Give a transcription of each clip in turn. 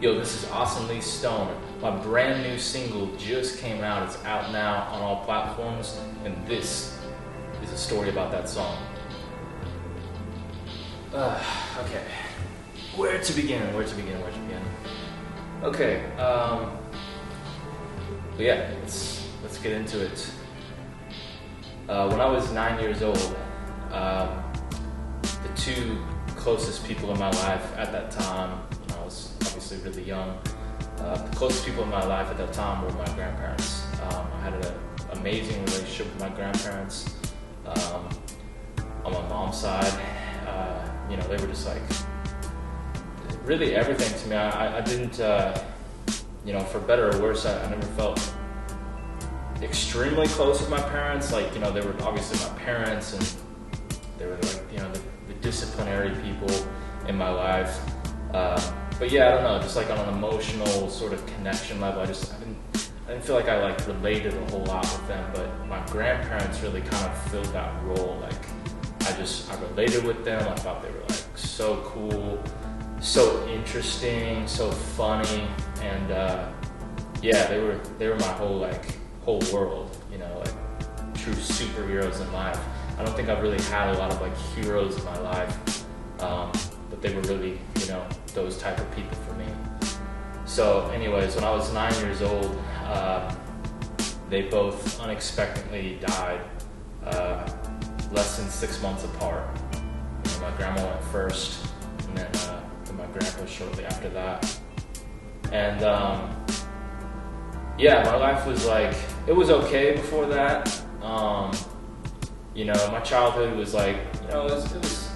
Yo, this is Austin Lee Stone. My brand new single just came out. It's out now on all platforms, and this is a story about that song. Okay. Where to begin? Okay, but yeah, let's get into it. When I was 9 years old, the two closest people in my life at that time, I was obviously really young, the closest people in my life at that time were my grandparents. I had an amazing relationship with my grandparents. On my mom's side, they were just like really everything to me. I didn't, for better or worse, I never felt extremely close with my parents. Like, they were obviously my parents, and they were like, the disciplinary people in my life. But yeah, I don't know, just like on an emotional sort of connection level, I didn't feel like I related a whole lot with them. But my grandparents really kind of filled that role. Like, I related with them. I thought they were like so cool, so interesting, so funny, and they were my whole world, like true superheroes in life. I don't think I've really had a lot of heroes in my life, but they were really, those type of people for me. So anyways, when I was 9 years old, they both unexpectedly died, less than 6 months apart. My grandma went first, and then my grandpa shortly after that. And my life was it was okay before that. My childhood was it was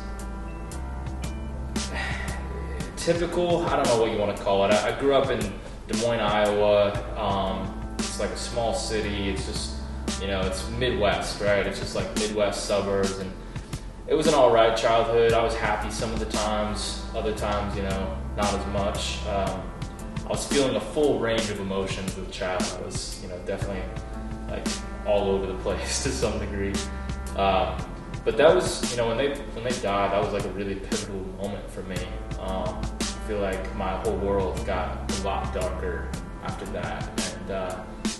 typical. I don't know what you want to call it. I grew up in Des Moines, Iowa. It's like a small city. It's just, it's Midwest, right? It's just like Midwest suburbs, and it was an all right childhood. I was happy some of the times. Other times, not as much. I was feeling a full range of emotions as a child. I was, definitely all over the place to some degree. But that was, when they died, that was a really pivotal moment for me. I feel like my whole world got a lot darker after that, and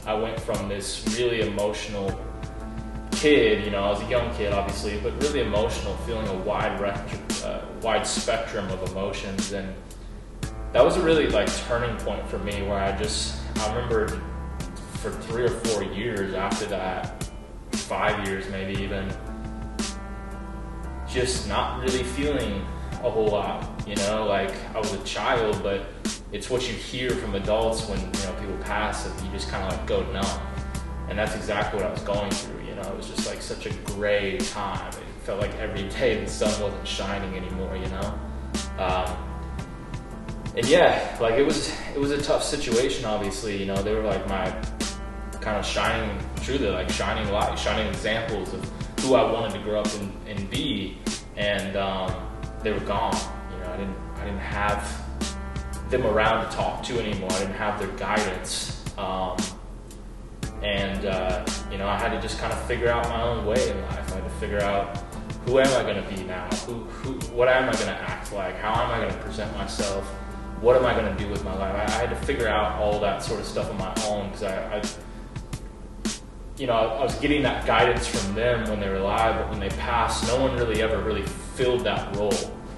I went from this really emotional kid, I was a young kid obviously, but really emotional, feeling a wide spectrum of emotions, and that was a really turning point for me, where I remember for 3 or 4 years after that, 5 years maybe even, just not really feeling a whole lot, I was a child, but it's what you hear from adults when, people pass, and you just kind of go numb. And that's exactly what I was going through, it was just such a gray time. It felt like every day the sun wasn't shining anymore, and yeah, it was a tough situation, obviously, they were my kind of shining light, shining examples of who I wanted to grow up and be, and they were gone. I didn't have them around to talk to anymore. I didn't have their guidance, I had to just kind of figure out my own way in life. I had to figure out, who am I going to be now? What am I going to act like? How am I going to present myself? What am I going to do with my life? I had to figure out all that sort of stuff on my own, because I was getting that guidance from them when they were alive, but when they passed, no one really ever really filled that role.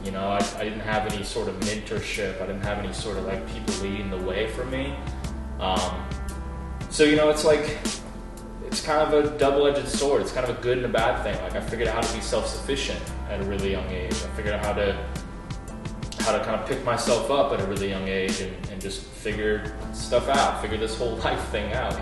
I didn't have any sort of mentorship. I didn't have any sort of people leading the way for me. So it's kind of a double-edged sword. It's kind of a good and a bad thing. I figured out how to be self-sufficient at a really young age. I figured out how to kind of pick myself up at a really young age, and just figure stuff out, figure this whole life thing out,